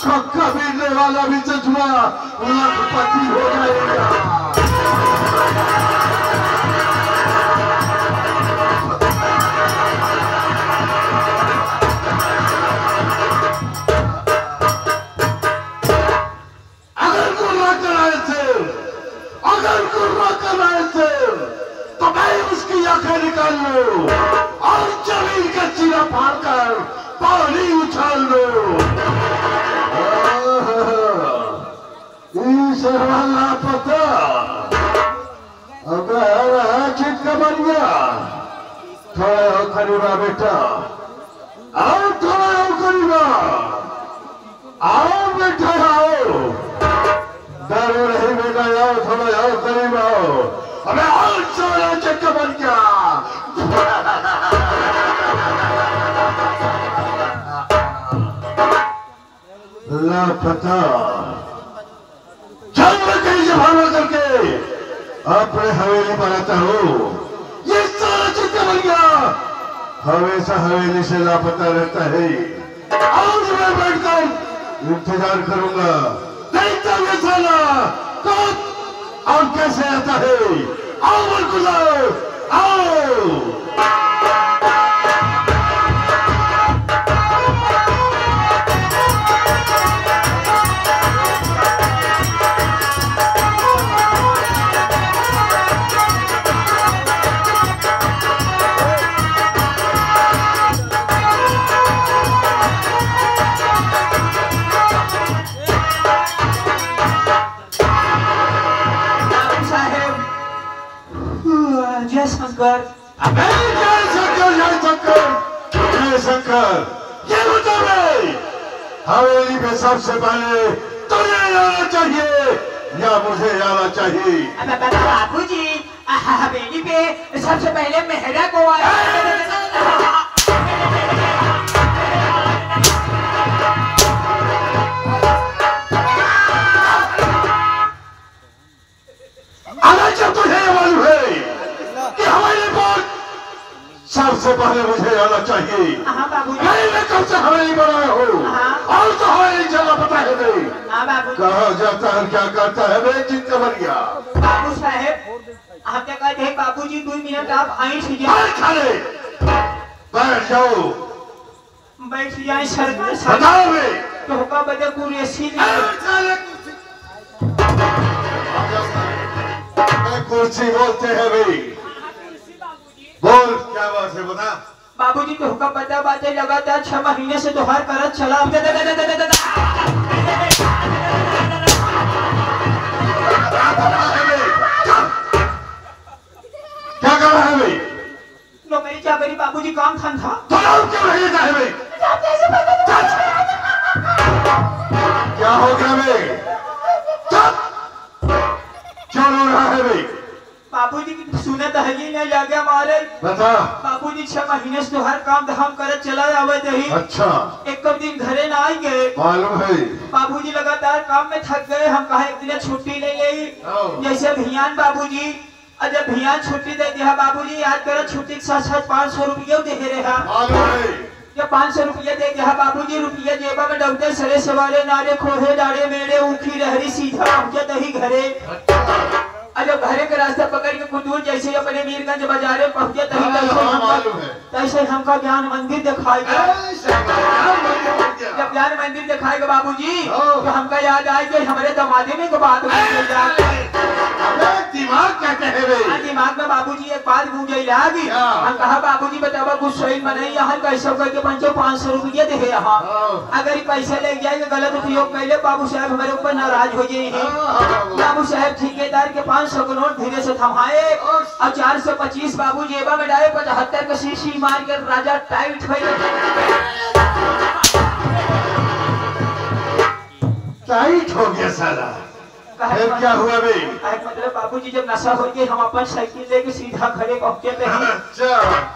छक्का बीटने वाला भी चचुआ लखपति हो जाएगा। तो मैं उसकी आंखें निकाल लूं और जमीन का चीरा फाड़कर पानी उछाल लूं। वाला पता अब चिटका बन गया। थोड़ा और करीबा बेटा, आओ थोड़ा और करीबा, आओ बेटा आओ, डरो नहीं बेटा, आओ थोड़ा और करीबा आओ। अबे और चोरा चिटका बन गया। लापता भावना करके अपने हवेली बनाता हूँ। ये सारा चिट्ठा बन गया, हमेशा हवेली से लापता रहता है। और मैं बैठकर इंतजार करूंगा, देखता ये साला कब और कैसे आता है। आओ गुजार, आओ। शंकर, जय शंकर, ये बता भाई, हवेली में सबसे पहले तुझे आना चाहिए या मुझे आना चाहिए? बाबूजी, हवेली पे सबसे पहले मेहरा को आया। सबसे पहले मुझे आना चाहिए। मैं कब से हवेली बनाया हूँ और तो हवेली जगह पता है नहीं। कहाँ जाता है, क्या करता है, मैं चिंता बन गया। बाबू साहेब, आपने कहते हैं बाबूजी 2 मिनट आप आई कीजिए। बैठ जाओ। बैठ जाए सरकार। बताओ मैं तो हुक्का बदल पूरी कुर्सी बोलते हैं भाई, बोल क्या बात है बता। बाबूजी तो हुक्का बता बातें लगातार 6 महीने से दोहर करत चला। क्या कर रहा है भाई? लो मेरी क्या मेरी बाबूजी काम था तो क्यों नहीं जाता है भाई? क्या हो गया भाई? क्यों रो रहा है भाई? बाबूजी की सुने दहली नहीं लग गया मारे। बता। बाबूजी 6 महीने से हर काम धाम करत चला आवे दही। अच्छा। एक दिन घरे ना आई गए। मालूम है। बाबूजी लगातार काम में थक गए, हम कहा एक दिन छुट्टी ले ली। जैसे भियान बाबूजी, जब भियान छुट्टी दे दिया बाबूजी, याद करो छुट्टी के साथ 500 रुपये दे रहा। मालूम है। जब 500 रुपये दे दिया बाबूजी, रुपये जेबा में डबते सरे सवारे नारे खोहे डाड़े मेरे उखी रहरी सीधा पहुंचे दही घरे। जब घरे के रास्ता पकड़ के कुदूर जैसे अपने वीरगंज बाजारे पहुंचे तैसे हमका ज्ञान मंदिर दिखाएगा। जब ज्ञान मंदिर दिखाएगा बाबूजी तो हमका याद आए कि हमारे दमादे में को बात दिमाग क्या कहे भाई? दिमाग में बाबूजी एक बात गूंजे लागी। हम कहा बाबूजी बतावा कुछ सही बनाई यहाँ कैसे करके 500 रुपये दे यहाँ। अगर पैसे ले जाएंगे गलत उपयोग कैले बाबू साहब हमारे ऊपर नाराज हो जाएंगे। बाबू साहब ठेकेदार के 500 का नोट धीरे से थमाए और 425 बाबू जेबा में डाले, 75 का शीशी मार कर राजा टाइट हो गया। टाइट हो गया साला। फिर क्या हुआ भाई? मतलब बाबूजी जब नशा हो गया हम अपन साइकिल लेके सीधा घरे पहुंचे थे। अच्छा।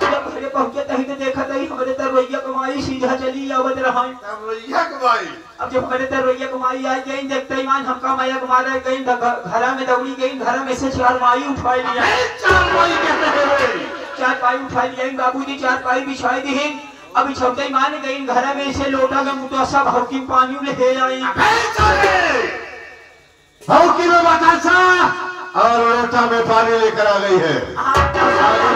जब घरे पहुंचे थे तो देखा था हमारे तरवैया कमाई सीधा चली आवत रहा। तरवैया कमाई? अब जब हमारे तरवैया कमाई आ गई देखते ही मान हमका माया मारे गई, घरा में दौड़ी गई, घर में से 4 माई उठा लिया। 4 माई कहते हैं भाई? 4 पाई उठा लिया बाबूजी, 4 पाई बिछाई दी। अभी छोटे मान गई घर में से लोटा में मुझे सब हल्की पानी ले आई हल्की में बतासा और लोटा में पानी लेकर आ गई है। आगे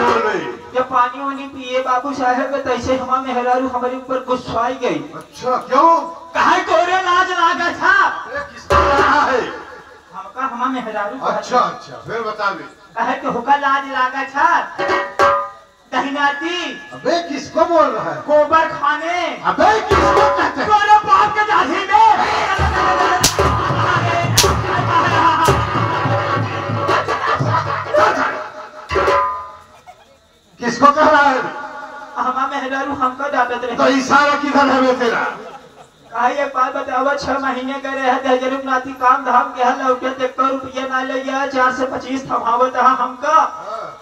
बोल रही। जब पानी वानी पिए बाबू साहब तैसे हमारा मेहरारू हमारे ऊपर गुस्सा गई। अच्छा क्यों? कहे तोरे लाज लागा था। किसको कहा है? हमका हमारा मेहरारू। अच्छा अच्छा फिर बता दे। कहे तो हुका लाज लागा था। दहिनाती। अबे किसको बोल रहा है? गोबर खाने। अबे किसको कहते हैं? तोरे बाप के दाढ़ी में। किसको कह रहा है? हमारा मेहरारू हमका डांटत रहे। तो इशारा किधर है बे तेरा? कहे एक बात बतावा 6 महीने करे है दहजरुक नाती काम धाम के हल लौटे 1 रुपया ना ले गया 4 से 25 थमावत है हमका।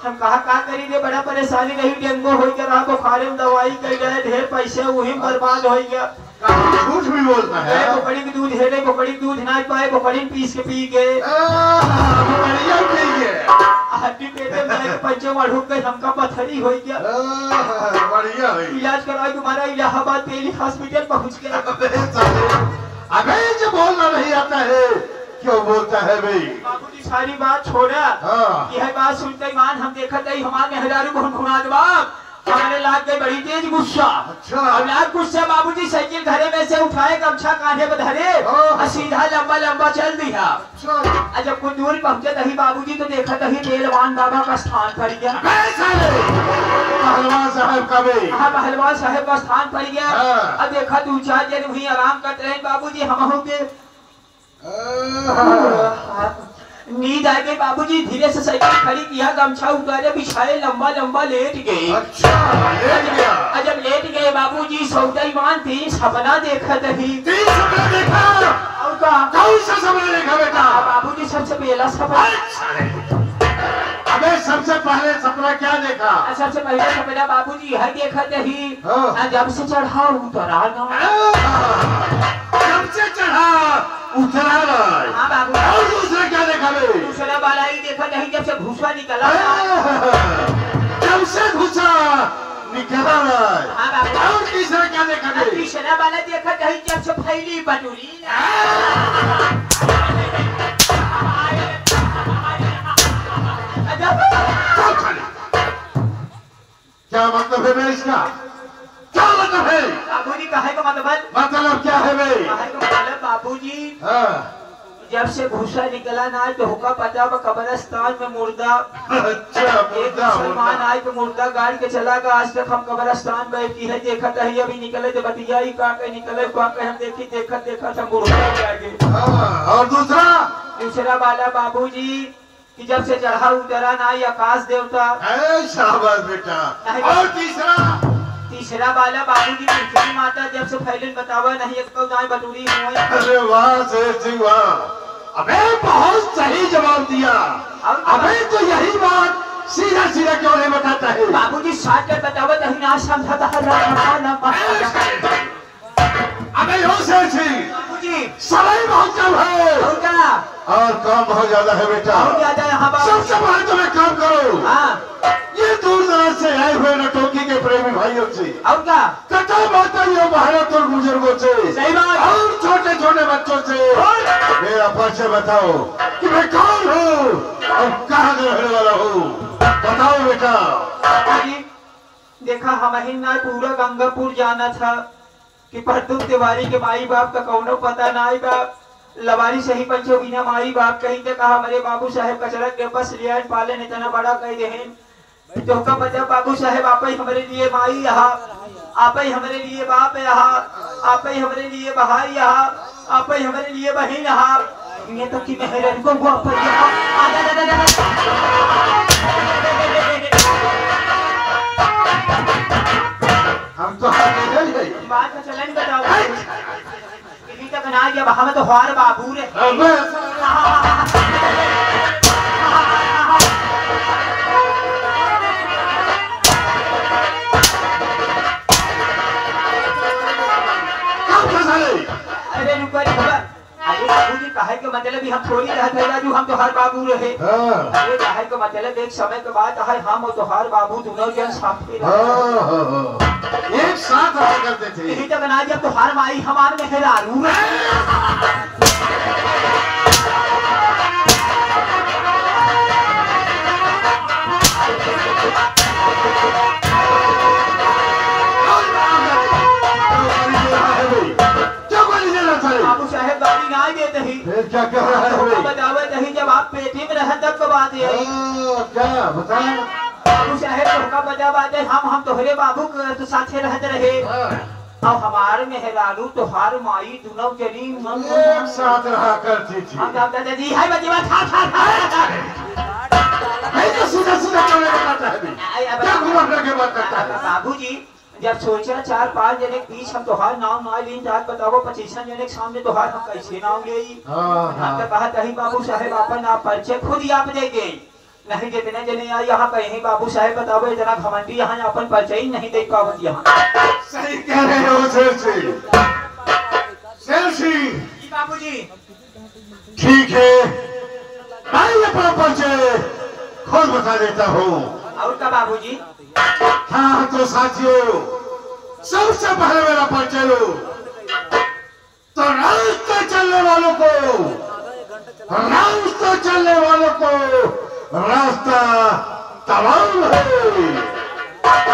हम कहा का करी रे बड़ा परेशानी रही डेंगू हो गया बुखार में दवाई कर गए ढेर पैसे वही बर्बाद हो गया। झूठ भी बोलता है। बकरी के दूध हेड़े बकरी दूध ना पाए बकरी पीस के पी गए हड्डी पेटे में पंचों में ढुक गए हमका पथरी हो गया। बढ़िया है। इलाज करवाई तुम्हारा इलाहाबाद दिल्ली हॉस्पिटल पहुंच गया। अबे जो बोलना नहीं आता है क्यों बोलता है भाई? बाबूजी सारी बात छोड़ा। यह बात सुनते ही मान हम देखा था हमारे मेहरारू बहुत घुमा बाप हमारे लाग गए बड़ी तेज गुस्सा। अच्छा। अब लाग गुस्सा बाबूजी साइकिल घरे में से उठाए गमछा कांधे पर धरे और सीधा लंबा लंबा चल दिया। अच्छा। जब कुछ दूर पहुंचे तभी बाबूजी तो देखा तभी बेलवान बाबा का स्थान पड़ गया। पहलवान साहब का भी। हाँ पहलवान साहब का स्थान पड़ गया। अब देखा 2-4 दिन वही आराम करते रहे बाबूजी हम के नींद आ गई बाबूजी धीरे से साइकिल खड़ी किया गमछा उतारे बिछाए लंबा लंबा लेट गए। अच्छा लेट गया। जब लेट गए बाबूजी सौदाईमान 3 सपना देखा तभी। 3 सपना देखा? और का कौन सा सपना देखा बेटा? बाबूजी सबसे पहला सपना। अबे सबसे पहले सपना क्या देखा? सबसे पहले सपना बाबूजी यह देखा तभी जब से चढ़ा उतरा ना। जब से चढ़ा उतरा ना। हाँ बाबू। और दूसरा क्या देखा बे? दूसरा वाला ही देखा नहीं जब से भूसा निकला। जब से भूसा निकला ना। हाँ बाबू। और तीसरा क्या देखा बे? तीसरा वाला देखा नहीं जब से फैली बटुरी। क्या मतलब है बे इसका? क्या मतलब है? बाबूजी कहे का मतलब क्या है बे? मतलब बाबूजी जब से भूसा निकला ना तो हुक्का पता कब्रिस्तान में मुर्दा। अच्छा मुसलमान आए तो मुर्दा गाड़ के चला गया। आज तक हम कब्रिस्तान बैठी है देखा ही अभी निकले तो बतिया ही का निकले हम देखी देखा था मुर्दा। और दूसरा वाला बाबूजी कि जब से चढ़ा उतरा ना आकाश देवता। शाबाश बेटा। और तीसरा वाला बाबूजी पृथ्वी माता जब से फैलन बतावा नहीं एक तो गाय बटूरी हुई। अरे वाह शेर सिंह वाह। अबे बहुत सही जवाब दिया। अबे तो यही बात सीधा सीधा क्यों नहीं बताता है? बाबूजी साथ में बतावा नहीं ना समझाता है। अबे यो शेर सिंह बाबूजी समय बहुत कम है और काम बहुत ज्यादा है बेटा। सबसे पहले तुम एक काम करो। ये दूर दराज से आए हुए नटोकी के प्रेमी भाइयों से और क्या कथा बताइए भारत और बुजुर्गों से सही बात और छोटे छोटे बच्चों से मेरा परिचय बताओ कि मैं कौन हूँ और कहाँ का रहने वाला हूँ। बताओ बेटा। देखा हम ही ना पूरा गंगापुर जाना था कि परतुम तिवारी के माई बाप का कौनो पता ना आई बाप लवारी सही पंचो बिना माई बाप कहीं तो कहा हमारे बाबू साहेब कचरा के बस लिया पाले इतना बड़ा कह दे तो का पता बाबू साहेब आप ही हमारे लिए माई यहाँ आप ही हमारे लिए बाप यहाँ आप ही हमारे लिए भाई यहाँ आप ही हमारे लिए बहन यहाँ ये तो कि मेहरन को हम तो बात का चलन बताओ इसी तक ना जब हम तो हार बाबू रे अरे रुको अरे बाबूजी कहे के मतलब हम थोड़ी रहते राजू हम तो हर बाबू रहे। अरे कहे के मतलब एक समय के बाद है हम तो हर बाबू दोनों जन साथ में एक साथ रहा करते थे। यही तक ना जब तुहार माई हमार में हेरारू बाबू साहेब गाड़ी ना देते ही फिर क्या कह रहा है? बतावे नहीं जब आप पेटी में रह तब बात है क्या बता? बाबू साहेब तो बता बात है हम तोहरे बाबू के साथे रहते रहे अब हमारे मेहरारू तोहार माई दोनों जनी एक साथ रहा करती थी। हम दादाजी है बजीवा था नहीं तो सीधा सीधा चलने का है। क्या घुमा के बात करता है? बाबूजी जब सोचा 4-5 जने के बीच हम तोहार नाम ना लीन जात बताओ 25 जने के सामने तोहार हम कैसे नाम ले हम तो कहा कहीं बाबू साहेब अपन आप परिचय खुद ही आप देंगे नहीं जितने जने यहाँ कहीं बाबू साहेब बताओ इतना घमंडी यहाँ अपन परिचय ही नहीं दे पावत यहाँ सही कह रहे हो सेल्सी बाबूजी ठीक है मैं अपना परिचय खुद बता देता हूँ। और का बाबूजी? हाँ तो साथियों सबसे पहले मेरा परिचय लो तो रास्ते चलने वालों को रास्ता तमाम है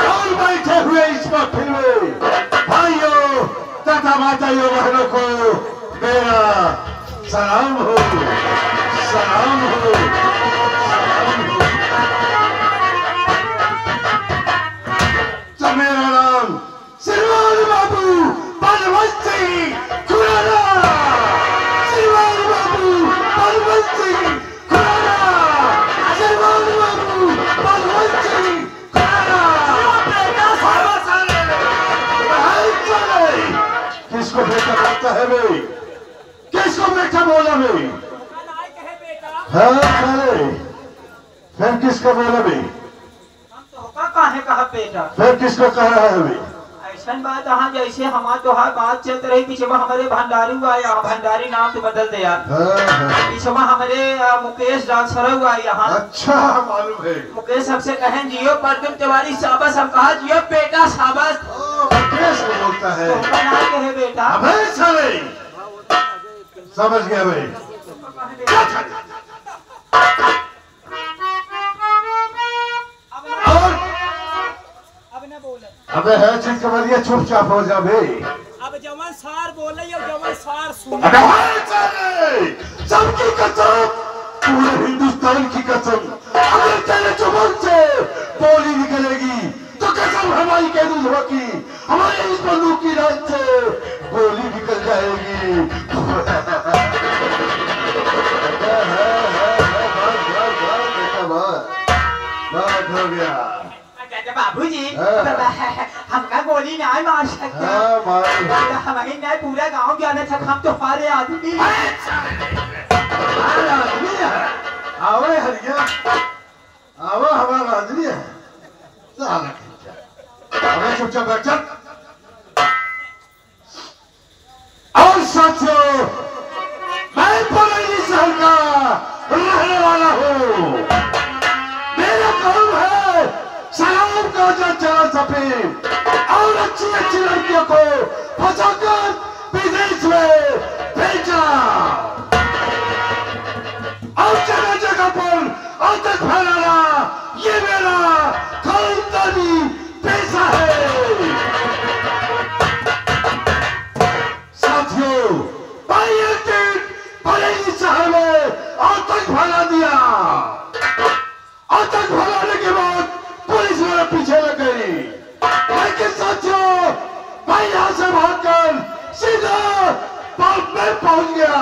और बैठे हुए इस महफिल में भाइयों तथा माताओं बहनों को मेरा सलाम हो सलाम हो सलाम हो। तो मेरा नाम श्रीमान बाबू बलवंत सिंह खुराना श्रीमान बाबू बलवंत सिंह खुराना श्रीमान बाबू बलवंत सिंह किसको बेटा बोलता है भाई? किसको बेटा बोला भाई? हाँ फिर किसको बोला भाई? कहा बेटा फिर किसको कह रहा है भाई? ऐसा बात हाँ जैसे हमारे तोहार बात चलते रही पीछे हमारे भंडारी आया भंडारी नाम तो बदल दे यार पीछे हमारे मुकेश डांसर हुआ यहाँ। अच्छा मालूम है मुकेश सबसे कहें जियो परदुम तिवारी साबस हम कहा जियो बेटा साबस मुकेश को बोलता है तो नाम कहे बेटा अबे चले समझ गया भाई। अबे है चिकवरिया चुपचाप हो जा भाई। अब जमन सार बोले या जमन सार सुन सबकी कसम पूरे हिंदुस्तान की कसम अगर तेरे जुबान से बोली निकलेगी तो कसम हमारी कह दूं की हमारे इस बंदूक की रात से गोली निकल जाएगी। बात हो गया बाबूजी हमका गोली नहीं मार सकता हमारे नहीं पूरा गांव जाने तक हम तो हमारे आदमी आवे हरिया आवा हमारा आदमी है हमें चुपचाप बैठ जा। और साथियों मैं बरेली शहर का रहने वाला हूँ। मेरा काम है सलाम का चला सके और अच्छी अच्छी लड़कियों को फंसाकर विदेश में भेजना और जगह जगह पर आतंक फैलाना ये मेरा खानदानी पेशा है। साथियों बरेली शहर में आतंक फैला दिया। आतंक फैलाने के बाद पुलिस मेरे पीछे लग गई लेकिन साथियों मैं यहां से भागकर सीधा बाप में पहुंच गया।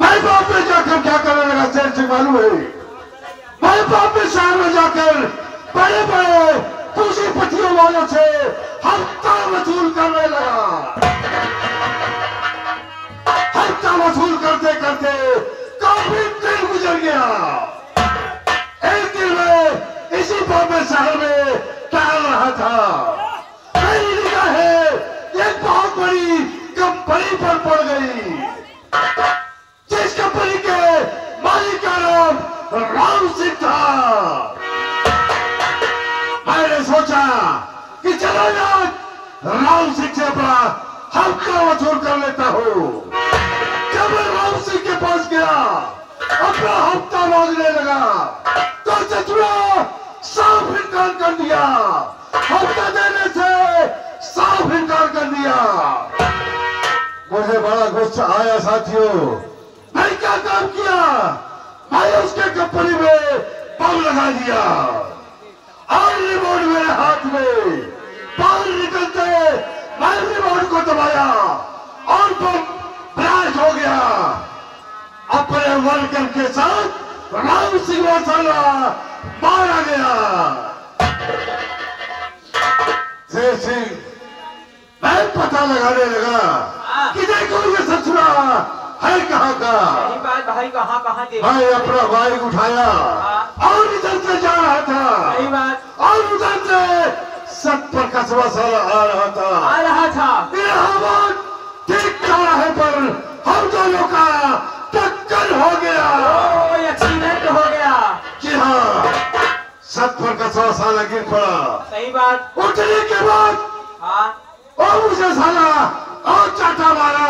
मैं बाप में जाकर क्या करने लगा शेर से मालूम है? मैं बाप में शहर में जाकर बड़े बड़े पूंजीपतियों वालों से हफ्ता वसूल करने लगा। हफ्ता वसूल करते करते काफी दिन गुजर गया। एक दिन में इसी बॉम्बे शहर में टहल रहा था मेरी निगाहें एक बहुत बड़ी कंपनी पर पड़ गई जिस कंपनी के मालिक का नाम राम सिंह था। मैंने सोचा राम सिंह से अपना हफ्ता वसूल कर लेता हूँ। जब मैं राम सिंह के पास गया अपना हफ्ता मांगने लगा तो चचुरा साफ इनकार कर दिया। हफ्ता देने से साफ इनकार कर दिया। मुझे बड़ा गुस्सा आया साथियों। मैं क्या काम किया? मैं उसके कंपनी में बम लगा दिया और रिमोट मेरे हाथ में। बाहर निकलते मैं रिमोट को दबाया और बम ब्लास्ट हो गया। अपने वर्कर के साथ राम सिंह मसाला मारा गया। शेर सिंह मैं पता लगाने लगा कि देखो ये ससुरा है कहाँ का। सही बात भाई, कहाँ देखा? मैं अपना बाइक उठाया और इधर से जा रहा था। सही बात। और उधर से 70 कस्बा साला आ रहा था। मेरा ठीक चौराहे पर हम दोनों का टक्कर हो गया। एक्सीडेंट हो गया। जी हाँ, 70 कस्बा साला गिर पड़ा। सही बात। उठने के बाद हाँ और मुझे साला और चाटा मारा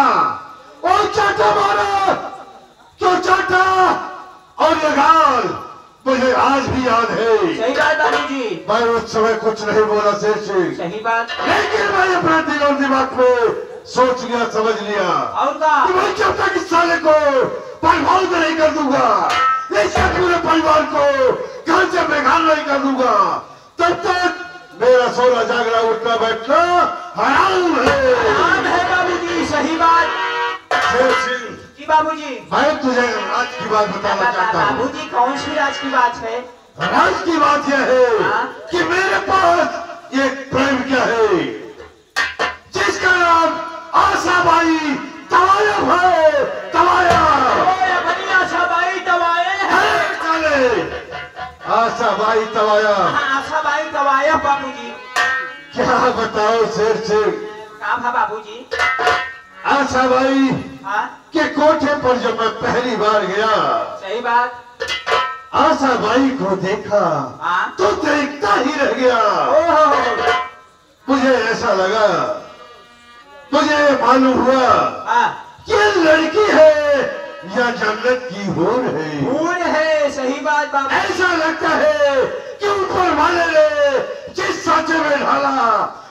क्यों चाटा और ये गाल मुझे आज भी याद है। सही बात बाबूजी। मैं उस समय कुछ नहीं बोला शेर सिंह। सही बात। लेकिन मैं अपने दिल और दिमाग में सोच लिया, समझ लिया और का कि मैं जब तक इस साले को बर्बाद नहीं कर दूंगा, इसके पूरे परिवार को घर से बेघर नहीं कर दूंगा, तब तक मेरा सोना जागना उठना बैठना हराम है बाबूजी। सही बात। शेर सिंह जी बाबूजी। मैं तुझे राज की बात बताना चाहता हूँ। बाबूजी कौन सी राज की बात है? राज की बात यह है कि मेरे पास एक प्रेमिका है जिसका नाम आशाबाई तवायब है। आशाबाई तवायब है। आशाबाई तवायब। आशाबाई तवायब बाबूजी। क्या बताओ शेर सिंह। काम है बाबूजी। आशाबाई के कोठे पर जब मैं पहली बार गया, सही बात, आशाबाई को देखा तो देखता ही रह गया। मुझे ऐसा लगा, मुझे मालूम हुआ ये लड़की है या जन्नत की हूर है। हूर है। सही बात बाबू। ऐसा लगता है कि ऊपर वाले ने जिस सांचे में ढाला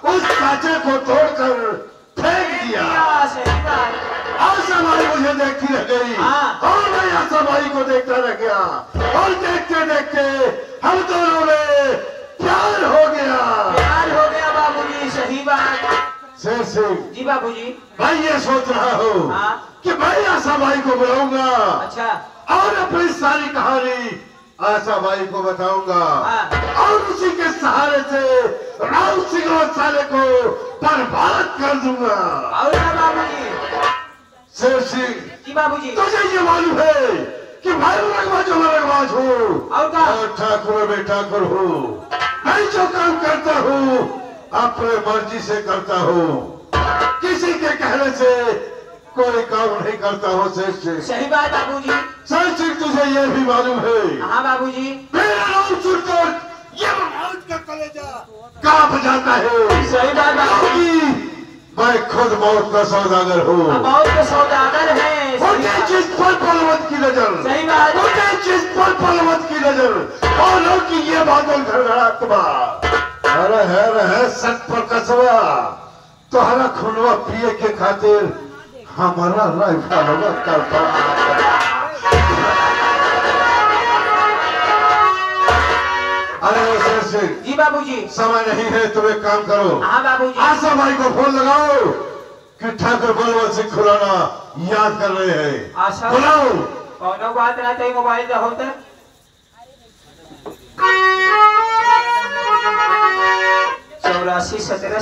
उस सांचे को तोड़कर फेंक दिया। सही बात। आशाबाई मुझे देखती रह गई और मैं आशाबाई को देखता रह गया और देखते देखते हम दोनों में प्यार हो गया बाबूजी। सही बात। शेर सिंह जी बाबूजी। मैं ये सोच रहा हूँ कि मैं आशाबाई को बुलाऊंगा। अच्छा। और अपनी सारी कहानी आशाबाई को बताऊंगा और उसी के सहारे से राम सिंह साले को बर्बाद कर दूंगा। और बाबूजी। शेर सिंह जी बाबूजी। तुझे ये मालूम है कि मैं रंगबाज हूँ और ठाकुर में ठाकुर हूँ। मैं जो काम करता हूँ अपने मर्जी से करता हूँ, किसी के कहने से कोई काम नहीं करता हूँ। शेर सिंह। सही बात बाबूजी। शेर सिंह तुझे ये भी मालूम है। हाँ बाबूजी। मेरा नाम सुनकर ये मौत का कलेजा कांप जाता है। सही बात बाबूजी। मैं खुद मौत का सौदागर हूँ। मौत का सौदागर है। मुझे जिस पर पलवत की नजर। सही बात। मुझे जिस पर पलवत की नजर बोलो कि ये बादल घरघरात्मा है सत पर कसवा तोहरा खुलवा पिए के खातिर हमारा राइफल करता। अरे शेर सिंह जी बाबूजी। समय नहीं है, तुम एक काम करो। हाँ बाबूजी। आशाबाई को फोन लगाओ कि ठाकुर बलवंत सिंह खुराना याद कर रहे हैं। आशा बुलाओ। कौन बात ना चाहिए मोबाइल का होता 84 17